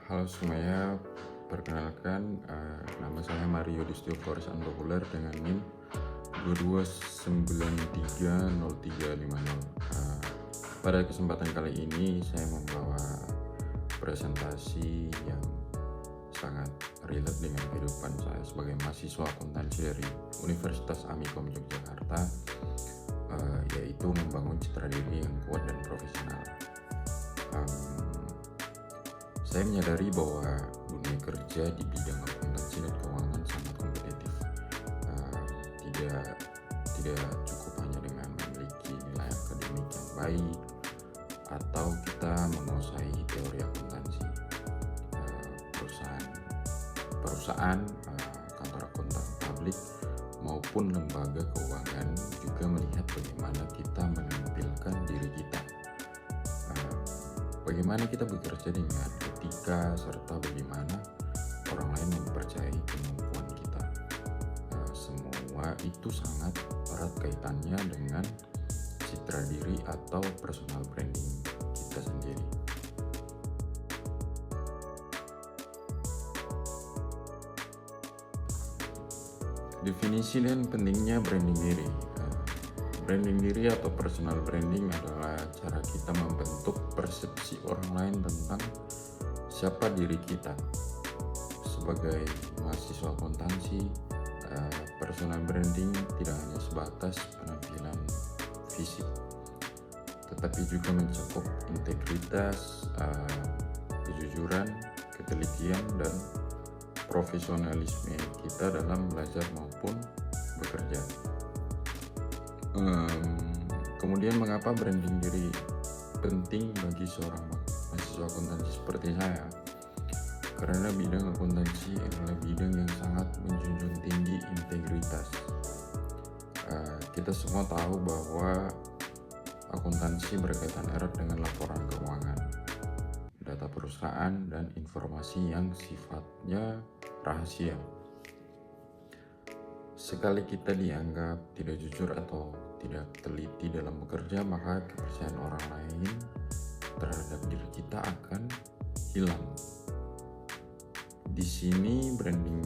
Halo semuanya, perkenalkan nama saya Mario Distio Flores Andokuler dengan NIM 22930350. Pada kesempatan kali ini saya membawa presentasi yang sangat relate dengan kehidupan saya sebagai mahasiswa akuntansi dari Universitas Amikom Yogyakarta, yaitu membangun citra diri yang kuat dan profesional. Saya menyadari bahwa dunia kerja di bidang akuntansi dan keuangan sangat kompetitif. Tidak cukup hanya dengan memiliki nilai akademik yang baik atau kita menguasai teori akuntansi. Perusahaan, kantor akuntan publik maupun lembaga keuangan juga melihat bagaimana kita menampilkan diri kita. Bagaimana kita bekerja dengan etika, serta bagaimana orang lain mempercayai kemampuan kita. Semua itu sangat erat kaitannya dengan citra diri atau personal branding kita sendiri. Definisi dan pentingnya branding diri. Branding diri atau personal branding adalah cara kita membentuk persepsi orang lain tentang siapa diri kita. Sebagai mahasiswa akuntansi, personal branding tidak hanya sebatas penampilan fisik, tetapi juga mencakup integritas, kejujuran, ketelitian, dan profesionalisme kita dalam belajar maupun bekerja. Kemudian mengapa branding diri penting bagi seorang mahasiswa akuntansi seperti saya? Karena bidang akuntansi adalah bidang yang sangat menjunjung tinggi integritas. Kita semua tahu bahwa akuntansi berkaitan erat dengan laporan keuangan, data perusahaan, dan informasi yang sifatnya rahasia. Sekali kita dianggap tidak jujur atau tidak teliti dalam bekerja, maka kepercayaan orang lain terhadap diri kita akan hilang. Di sini branding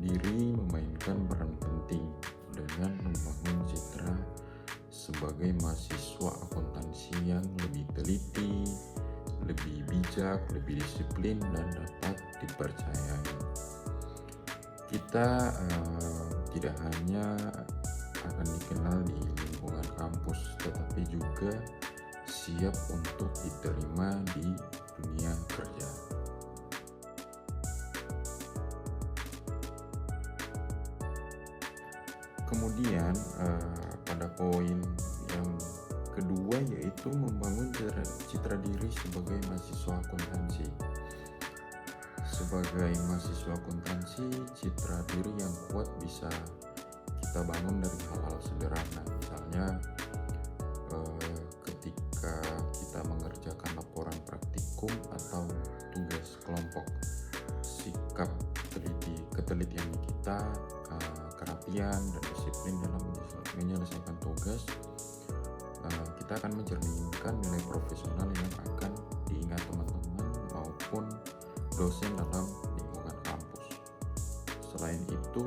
diri memainkan peran penting dengan membangun citra sebagai mahasiswa akuntansi yang lebih teliti, lebih bijak, lebih disiplin, dan dapat dipercayai. Kita tidak hanya akan dikenal di lingkungan kampus, tetapi juga siap untuk diterima di dunia kerja. Kemudian pada poin yang kedua, yaitu membangun citra diri sebagai mahasiswa akuntansi. Sebagai mahasiswa akuntansi, citra diri yang kuat bisa kita bangun dari hal-hal sederhana. Misalnya ketika kita mengerjakan laporan praktikum atau tugas kelompok, sikap ketelitian kita, kerapian dan disiplin dalam menyelesaikan tugas, kita akan mencerminkan nilai profesional yang akan diingat teman-teman maupun dosen dalam lingkungan kampus. Selain itu,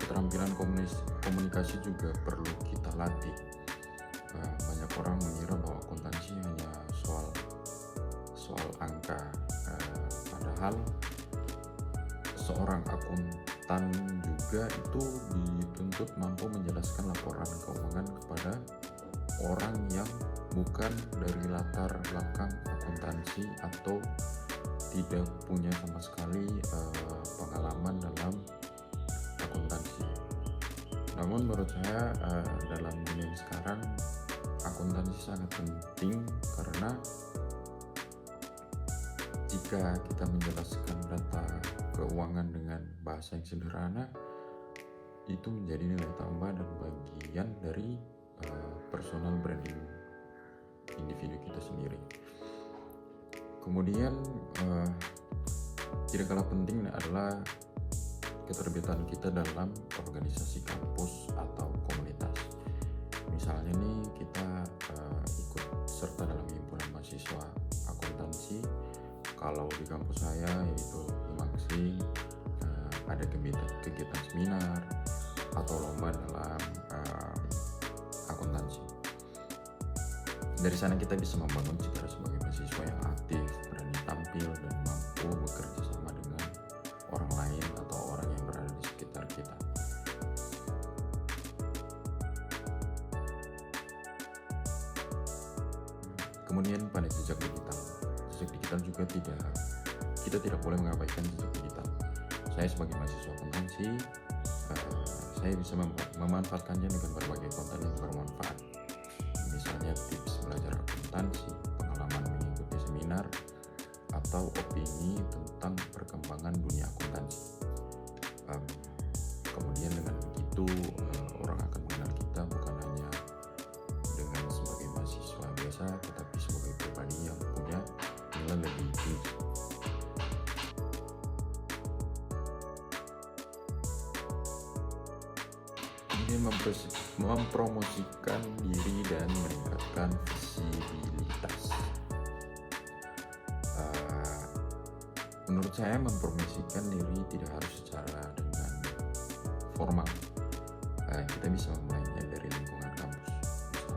keterampilan komunikasi juga perlu kita latih. Banyak orang mengira bahwa akuntansi hanya soal angka, padahal seorang akuntan juga itu dituntut mampu menjelaskan laporan keuangan kepada orang yang bukan dari latar belakang akuntansi atau tidak punya sama sekali pengalaman dalam akuntansi. Namun menurut saya dalam dunia sekarang akuntansi sangat penting, karena jika kita menjelaskan data keuangan dengan bahasa yang sederhana, itu menjadi nilai tambah dan bagian dari personal branding individu kita sendiri. Kemudian tidak kalah penting adalah keterlibatan kita dalam organisasi kampus atau komunitas. Misalnya nih, kita ikut serta dalam himpunan mahasiswa akuntansi, Kalau di kampus saya yaitu Himaksi, ada kegiatan seminar atau lomba dalam akuntansi. Dari sana kita bisa membangun citra sebagai mahasiswa yang aktif, berani tampil, dan mampu bekerja sama dengan orang lain atau orang yang berada di sekitar kita. Kemudian pada jejak digital. Jejak digital juga kita tidak boleh mengabaikan jejak digital. Saya sebagai mahasiswa akuntansi, saya bisa memanfaatkannya dengan berbagai konten yang bermanfaat. Misalnya tips belajar akuntansi, pengalaman mengikuti seminar, atau opini tentang perkembangan dunia akuntansi. Kemudian dengan begitu orang akan mengenal kita bukan hanya dengan sebagai mahasiswa biasa, tetapi sebagai pribadi yang punya nilai lebih tinggi. Kemudian mempromosikan diri dan meningkatkan visibilitas. Menurut saya mempromosikan diri tidak harus secara dengan formal. Kita bisa memulainya dari lingkungan kampus.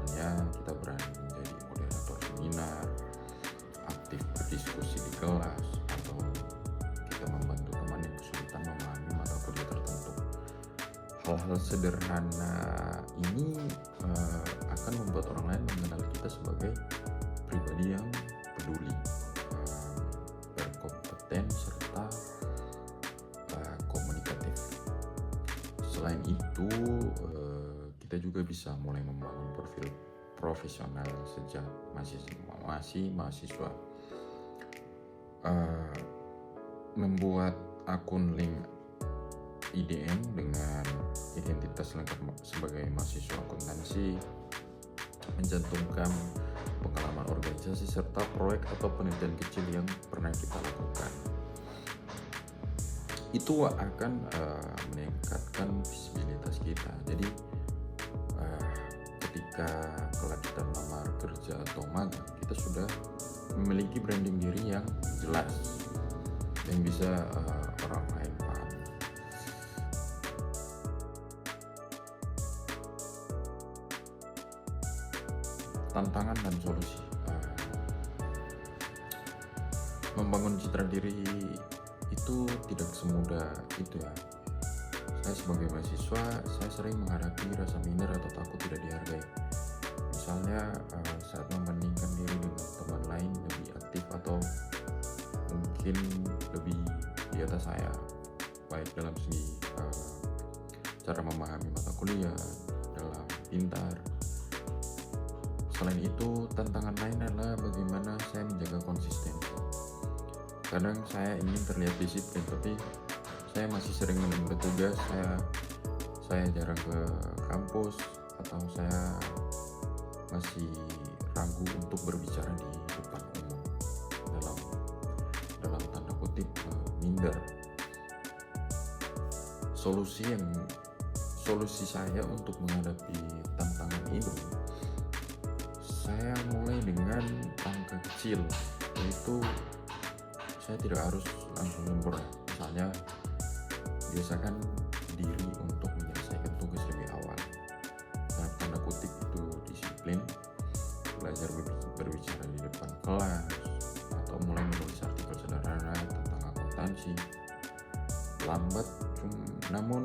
Misalnya kita berani menjadi moderator seminar, aktif berdiskusi di kelas, atau kita membantu teman yang kesulitan memahami mata kuliah tertentu. Hal-hal sederhana ini akan membuat orang lain mengenal kita sebagai pribadi yang peduli, berkompeten, serta komunikatif. Selain itu, kita juga bisa mulai membangun profil profesional sejak masih mahasiswa. Membuat akun link IDN dengan identitas lengkap sebagai mahasiswa akuntansi, mencantumkan pengalaman organisasi serta proyek atau penelitian kecil yang pernah kita lakukan. Itu akan meningkatkan visibilitas kita. Jadi ketika kelak kita melamar kerja atau magang, kita sudah memiliki branding diri yang jelas yang bisa orang lain paham. Tantangan dan solusi. Membangun citra diri itu tidak semudah itu ya. Saya sebagai mahasiswa, saya sering menghadapi rasa minder atau takut tidak dihargai. Misalnya saat membandingkan diri dengan teman lain lebih aktif atau mungkin lebih di atas saya, baik dalam segi cara memahami mata kuliah, dalam pintar. Selain itu, tantangan lain adalah bagaimana saya menjaga konsistensi. Kadang saya ingin terlihat disiplin, tapi saya masih sering menunda tugas, saya jarang ke kampus, atau saya masih ragu untuk berbicara di depan umum, dalam tanda kutip minder. Solusi saya untuk menghadapi tantangan ini, saya mulai dengan langkah kecil, yaitu saya tidak harus langsung sempurna. Misalnya, biasakan diri untuk menyelesaikan tugas lebih awal. Dalam tanda kutip itu disiplin, belajar berbicara di depan kelas, atau mulai menulis artikel sederhana tentang akuntansi. Lambat, namun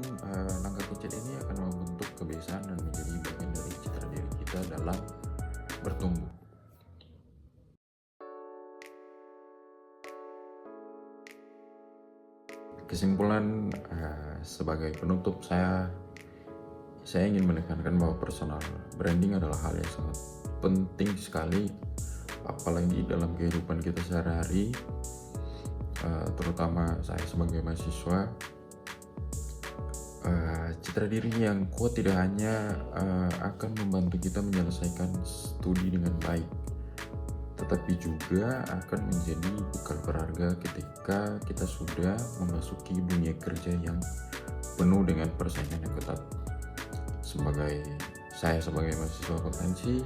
langkah kecil ini akan membentuk kebiasaan dan menjadi bagian dari citra diri kita dalam bertumbuh. Kesimpulan sebagai penutup, saya ingin menekankan bahwa personal branding adalah hal yang sangat penting sekali, apalagi dalam kehidupan kita sehari-hari, terutama saya sebagai mahasiswa. Citra diri yang kuat tidak hanya akan membantu kita menyelesaikan studi dengan baik, tetapi juga akan menjadi bekal berharga ketika kita sudah memasuki dunia kerja yang penuh dengan persaingan yang ketat. Saya sebagai mahasiswa akuntansi,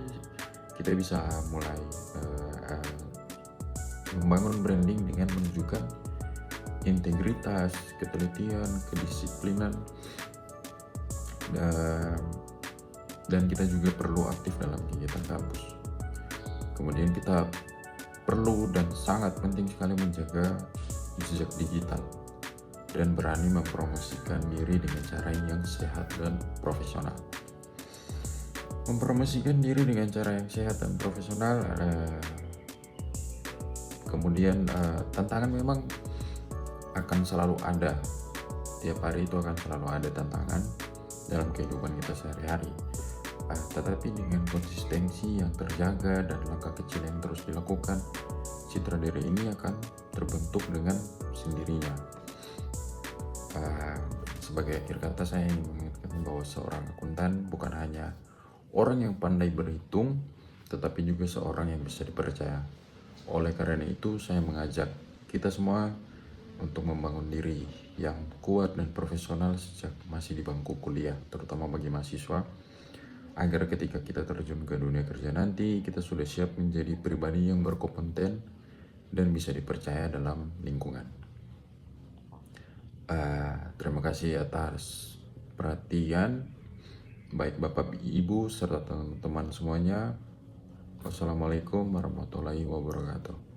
kita bisa mulai membangun branding dengan menunjukkan integritas, ketelitian, kedisiplinan, dan kita juga perlu aktif dalam kegiatan kampus. Kemudian kita perlu dan sangat penting sekali menjaga jejak digital dan berani mempromosikan diri dengan cara yang sehat dan profesional. Mempromosikan diri dengan cara yang sehat dan profesional, kemudian tantangan memang akan selalu ada. Tiap hari itu akan selalu ada tantangan dalam kehidupan kita sehari-hari. Tetapi dengan konsistensi yang terjaga dan langkah kecil yang terus dilakukan, citra diri ini akan terbentuk dengan sendirinya. Sebagai akhir kata, saya ingin mengingatkan bahwa seorang akuntan bukan hanya orang yang pandai berhitung, tetapi juga seorang yang bisa dipercaya. Oleh karena itu, saya mengajak kita semua untuk membangun diri yang kuat dan profesional sejak masih di bangku kuliah, terutama bagi mahasiswa, agar ketika kita terjun ke dunia kerja nanti, kita sudah siap menjadi pribadi yang berkompeten dan bisa dipercaya dalam lingkungan. Terima kasih atas perhatian, baik Bapak, Ibu, serta teman-teman semuanya. Wassalamualaikum warahmatullahi wabarakatuh.